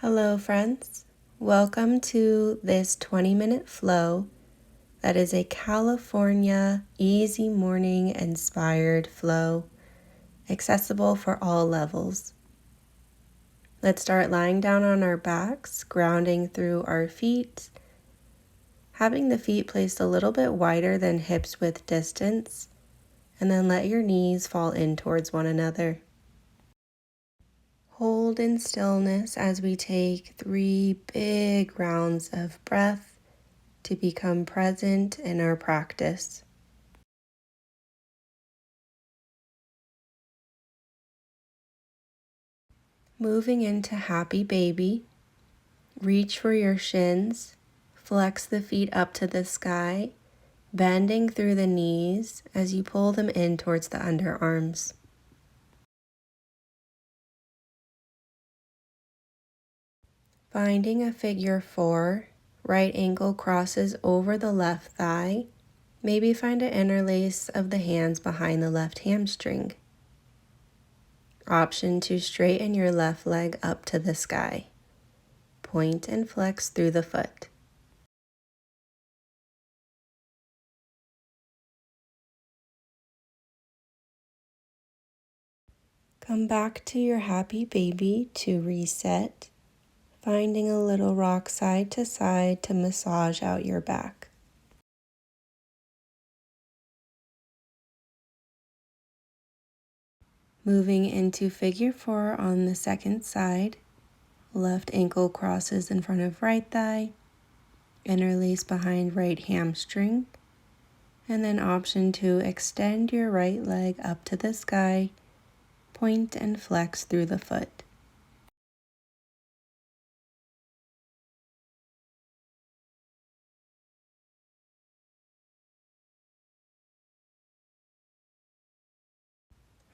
Hello, friends. Welcome to this 20-minute flow that is a California easy morning inspired flow, accessible for all levels. Let's start lying down on our backs, grounding through our feet, having the feet placed a little bit wider than hips width distance, and then let your knees fall in towards one another. Hold in stillness as we take 3 big rounds of breath to become present in our practice. Moving into happy baby, reach for your shins, flex the feet up to the sky, bending through the knees as you pull them in towards the underarms. Finding a figure 4, right ankle crosses over the left thigh. Maybe find an interlace of the hands behind the left hamstring. Option to straighten your left leg up to the sky. Point and flex through the foot. Come back to your happy baby to reset, finding a little rock side to side to massage out your back. Moving into figure 4 on the second side, left ankle crosses in front of right thigh, interlace behind right hamstring, and then option to extend your right leg up to the sky, point and flex through the foot.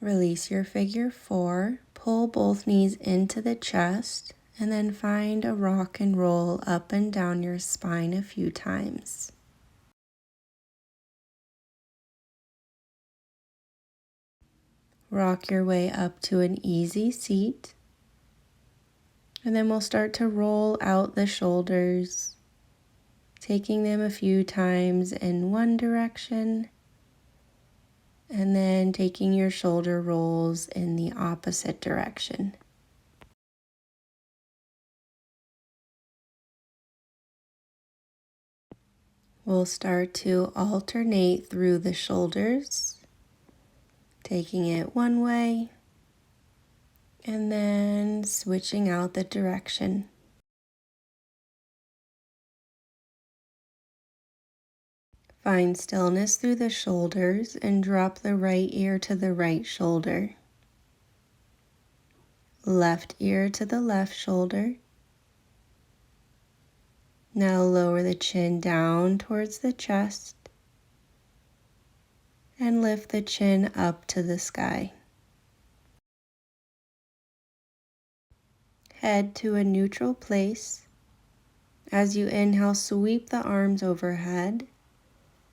Release your figure 4, pull both knees into the chest, and then find a rock and roll up and down your spine a few times. Rock your way up to an easy seat, and then we'll start to roll out the shoulders, taking them a few times in one direction, and then taking your shoulder rolls in the opposite direction. We'll start to alternate through the shoulders, taking it one way, and then switching out the direction. Find stillness through the shoulders and drop the right ear to the right shoulder. Left ear to the left shoulder. Now lower the chin down towards the chest and lift the chin up to the sky. Head to a neutral place. As you inhale, sweep the arms overhead.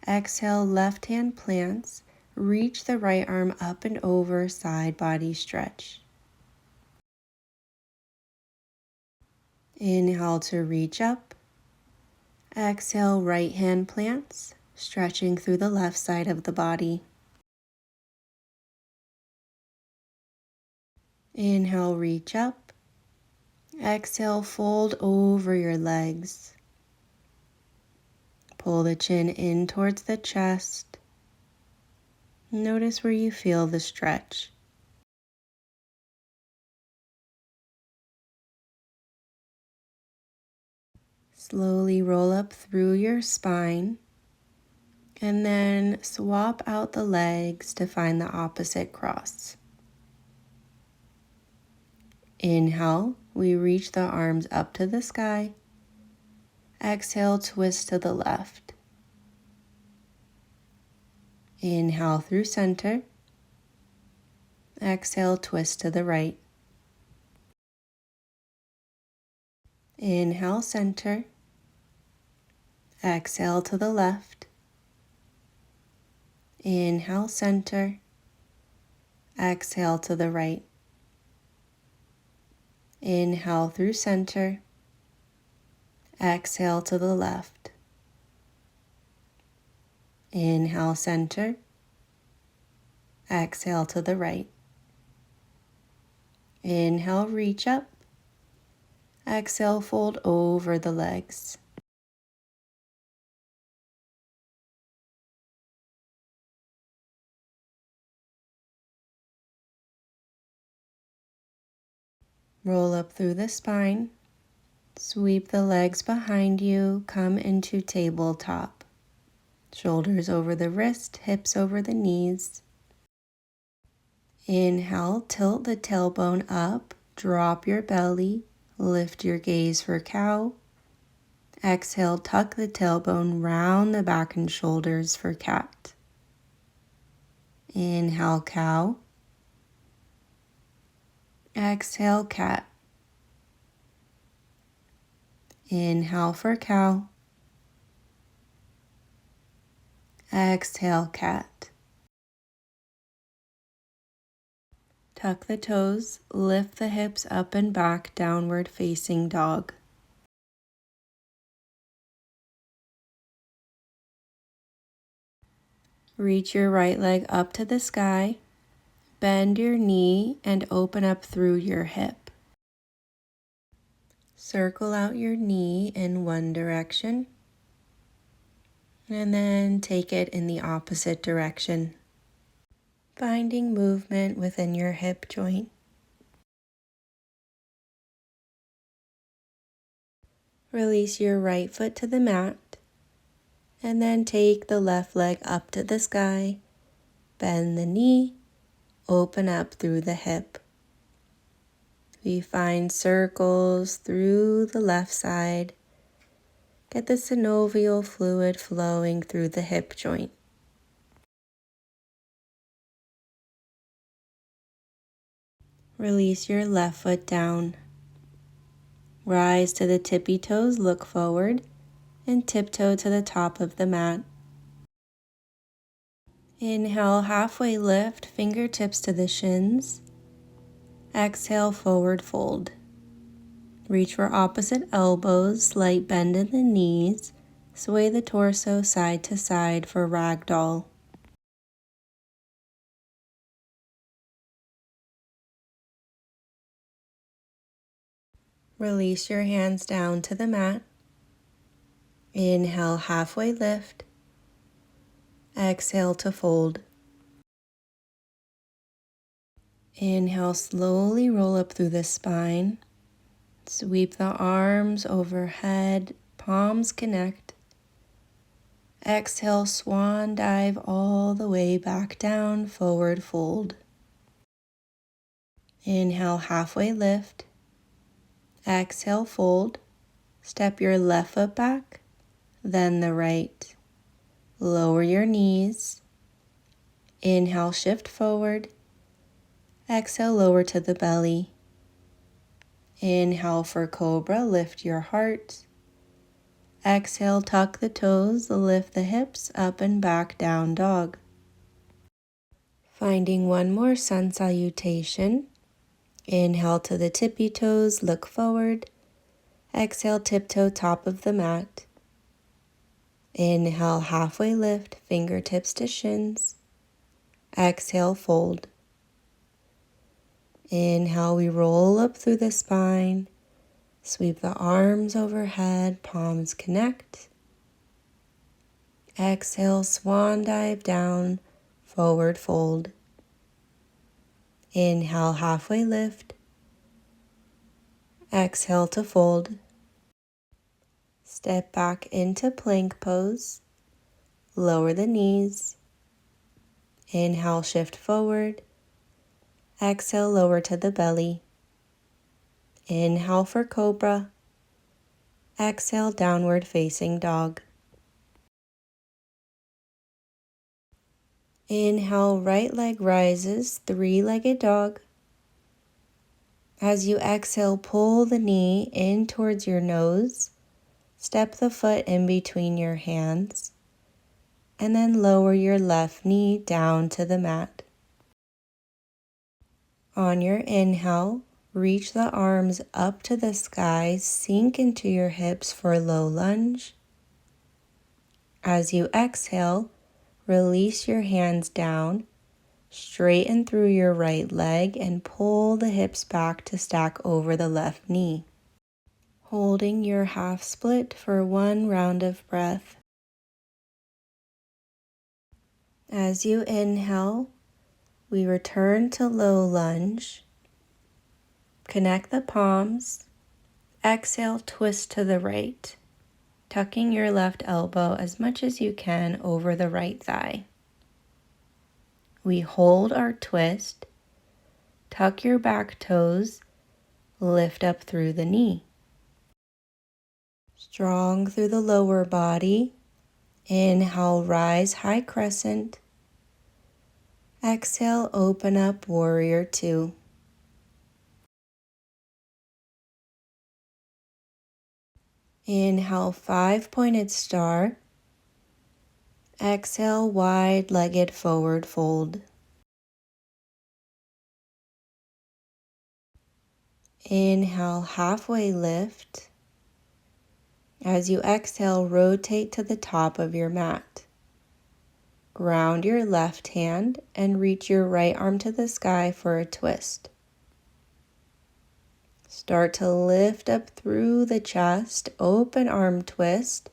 Exhale, left hand plants. Reach the right arm up and over, side body stretch. Inhale to reach up. Exhale, right hand plants, stretching through the left side of the body. Inhale, reach up. Exhale, fold over your legs. Pull the chin in towards the chest. Notice where you feel the stretch. Slowly roll up through your spine and then swap out the legs to find the opposite cross. Inhale, we reach the arms up to the sky. Exhale, twist to the left. Inhale through center. Exhale, twist to the right. Inhale, center. Exhale to the left. Inhale, center. Exhale to the right. Inhale through center. Exhale to the left. Inhale center. Exhale to the right. Inhale, reach up. Exhale, fold over the legs. Roll up through the spine. Sweep the legs behind you. Come into tabletop. Shoulders over the wrist, hips over the knees. Inhale, tilt the tailbone up. Drop your belly. Lift your gaze for cow. Exhale, tuck the tailbone, round the back and shoulders for cat. Inhale, cow. Exhale, cat. Inhale for cow. Exhale, cat. Tuck the toes, lift the hips up and back, downward facing dog. Reach your right leg up to the sky. Bend your knee and open up through your hip. Circle out your knee in one direction and then take it in the opposite direction, finding movement within your hip joint. Release your right foot to the mat and then take the left leg up to the sky. Bend the knee, open up through the hip. We find circles through the left side. Get the synovial fluid flowing through the hip joint. Release your left foot down. Rise to the tippy toes, look forward, and tiptoe to the top of the mat. Inhale, halfway lift, fingertips to the shins. Exhale, forward fold. Reach for opposite elbows, slight bend in the knees. Sway the torso side to side for ragdoll. Release your hands down to the mat. Inhale, halfway lift. Exhale to fold. Inhale, slowly roll up through the spine. Sweep the arms overhead, palms connect. Exhale, swan dive all the way back down, forward fold. Inhale, halfway lift. Exhale, fold. Step your left foot back, then the right. Lower your knees. Inhale, shift forward. Exhale, lower to the belly. Inhale for cobra, lift your heart. Exhale, tuck the toes, lift the hips up and back, down dog. Finding one more sun salutation. Inhale to the tippy toes, look forward. Exhale, tiptoe top of the mat. Inhale, halfway lift, fingertips to shins. Exhale, fold. Inhale, we roll up through the spine. Sweep the arms overhead, palms connect. Exhale, swan dive down, forward fold. Inhale, halfway lift. Exhale to fold. Step back into plank pose. Lower the knees. Inhale, shift forward. Exhale, lower to the belly. Inhale for cobra. Exhale, downward facing dog. Inhale, right leg rises, three-legged dog. As you exhale, pull the knee in towards your nose. Step the foot in between your hands. And then lower your left knee down to the mat. On your inhale, Reach the arms up to the sky, sink into your hips for low lunge. As you exhale, release your hands down, straighten through your right leg, and pull the hips back to stack over the left knee. Holding your half split for one round of breath. As you inhale, we return to low lunge. Connect the palms. Exhale, twist to the right, tucking your left elbow as much as you can over the right thigh. We hold our twist. Tuck your back toes. Lift up through the knee. Strong through the lower body. Inhale, rise, high crescent. Exhale, open up, warrior two. Inhale, five-pointed star. Exhale, wide-legged forward fold. Inhale, halfway lift. As you exhale, rotate to the top of your mat. Ground your left hand and reach your right arm to the sky for a twist. Start to lift up through the chest, open arm twist,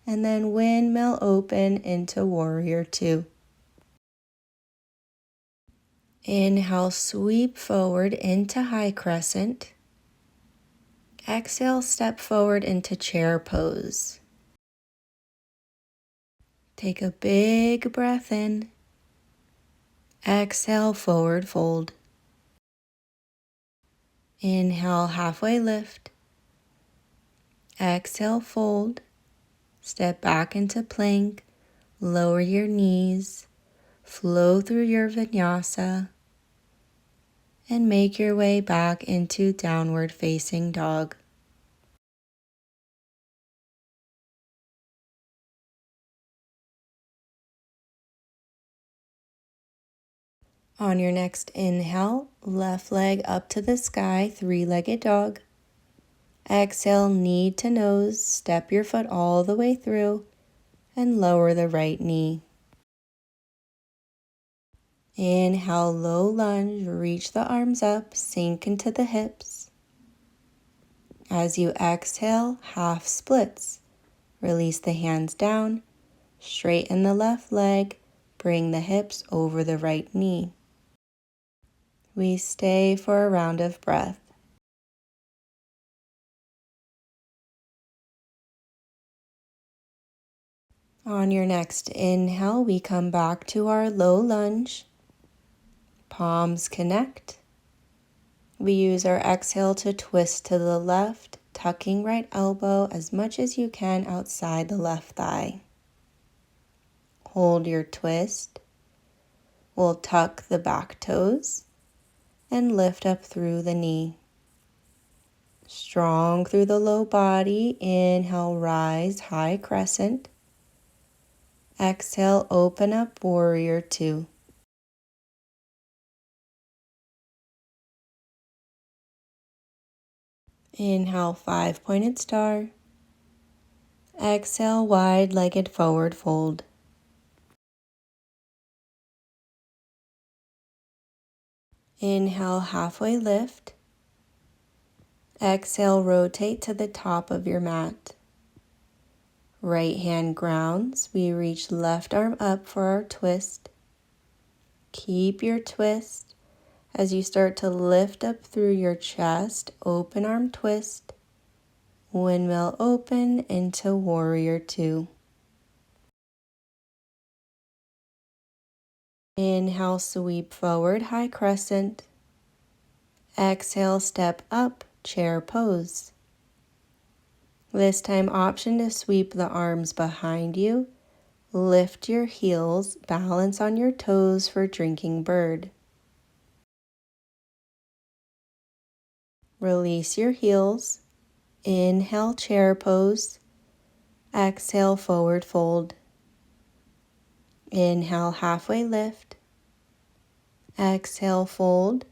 and then windmill open into warrior two. Inhale, sweep forward into high crescent. Exhale, step forward into chair pose. Take a big breath in. Exhale, forward fold. Inhale, halfway lift. Exhale, fold. Step back into plank. Lower your knees. Flow through your vinyasa. And make your way back into downward facing dog. On your next inhale, left leg up to the sky, three-legged dog. Exhale, knee to nose, step your foot all the way through, and lower the right knee. Inhale, low lunge, reach the arms up, sink into the hips. As you exhale, half splits. Release the hands down, straighten the left leg, bring the hips over the right knee. We stay for a round of breath. On your next inhale, we come back to our low lunge. Palms connect. We use our exhale to twist to the left, tucking right elbow as much as you can outside the left thigh. Hold your twist. We'll tuck the back toes and lift up through the knee. Strong through the low body. Inhale, rise, high crescent. Exhale, open up, warrior two. Inhale, five-pointed star. Exhale, wide-legged forward fold. Inhale, halfway lift. Exhale, rotate to the top of your mat. Right hand grounds. We reach left arm up for our twist. Keep your twist as you start to lift up through your chest. Open arm twist. Windmill open into warrior two. Inhale, sweep forward, high crescent. Exhale, step up, chair pose. This time, option to sweep the arms behind you. Lift your heels, balance on your toes for drinking bird. Release your heels. Inhale, chair pose. Exhale, forward fold. Inhale, halfway lift. Exhale, fold.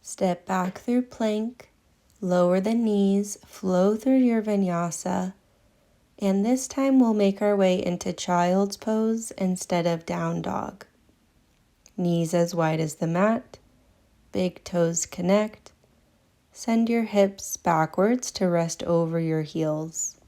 Step back through plank, lower the knees, flow through your vinyasa, and this time we'll make our way into child's pose instead of down dog. Knees as wide as the mat, big toes connect. Send your hips backwards to rest over your heels.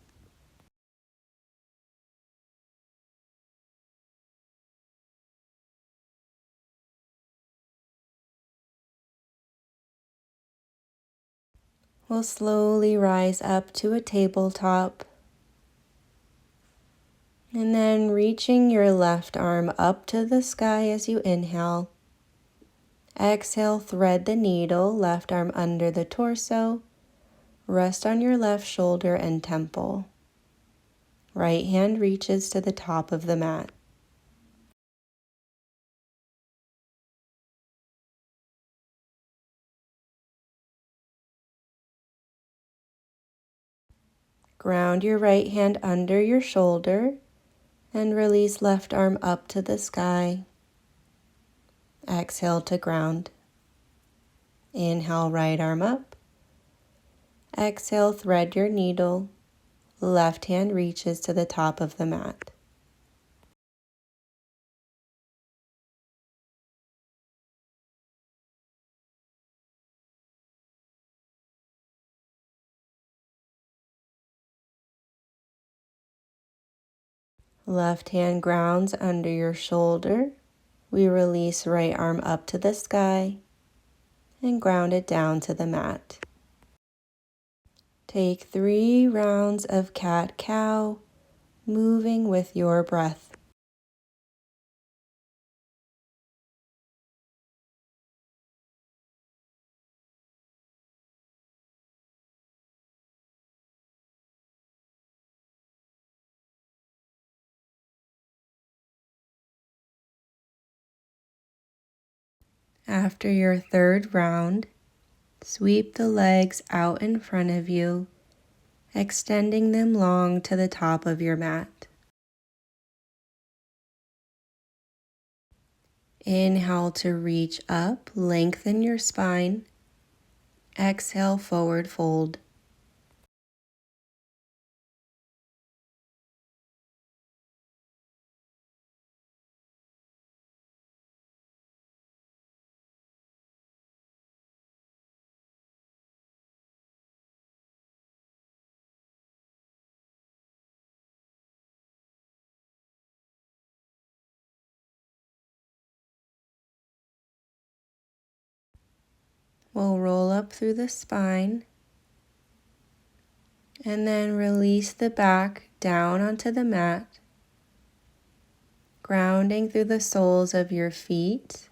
We'll slowly rise up to a tabletop, and then reaching your left arm up to the sky as you inhale. Exhale, thread the needle, left arm under the torso. Rest on your left shoulder and temple. Right hand reaches to the top of the mat. Ground your right hand under your shoulder and release left arm up to the sky. Exhale to ground. Inhale, right arm up. Exhale, thread your needle. Left hand reaches to the top of the mat. Left hand grounds under your shoulder. We release right arm up to the sky and ground it down to the mat. Take 3 rounds of cat-cow, moving with your breath. After your 3rd round, sweep the legs out in front of you, extending them long to the top of your mat. Inhale to reach up, lengthen your spine. Exhale, forward fold. We'll roll up through the spine and then release the back down onto the mat, grounding through the soles of your feet,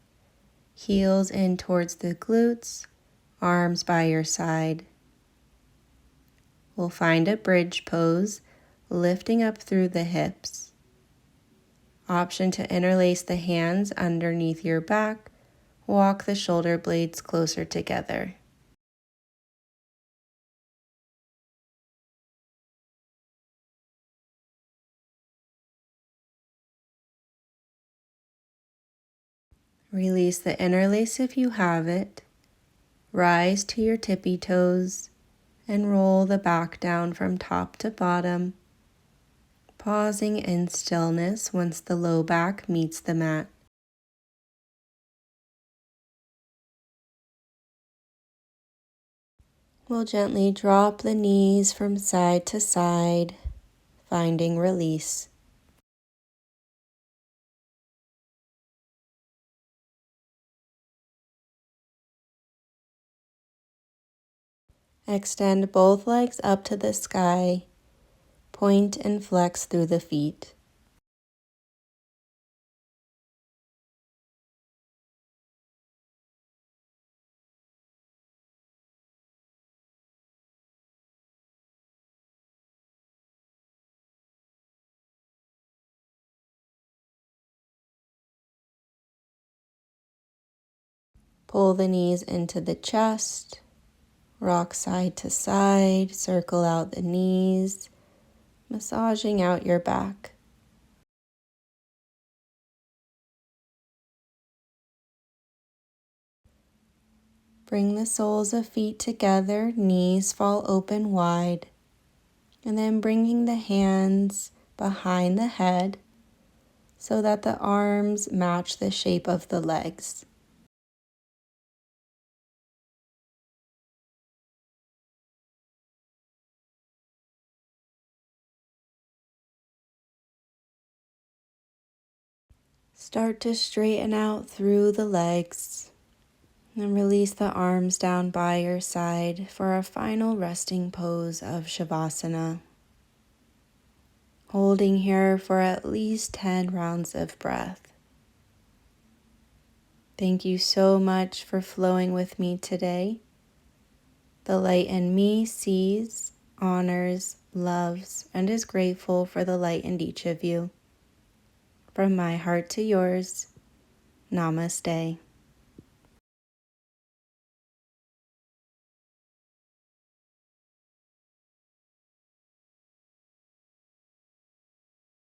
heels in towards the glutes, arms by your side. We'll find a bridge pose, lifting up through the hips. Option to interlace the hands underneath your back. Walk the shoulder blades closer together. Release the interlace if you have it. Rise to your tippy toes and roll the back down from top to bottom, pausing in stillness once the low back meets the mat. We'll gently drop the knees from side to side, finding release. Extend both legs up to the sky. Point and flex through the feet. Pull the knees into the chest. Rock side to side. Circle out the knees, massaging out your back. Bring the soles of feet together, knees fall open wide, and then bringing the hands behind the head so that the arms match the shape of the legs. Start to straighten out through the legs and release the arms down by your side for a final resting pose of Shavasana. Holding here for at least 10 rounds of breath. Thank you so much for flowing with me today. The light in me sees, honors, loves, and is grateful for the light in each of you. From my heart to yours, Namaste.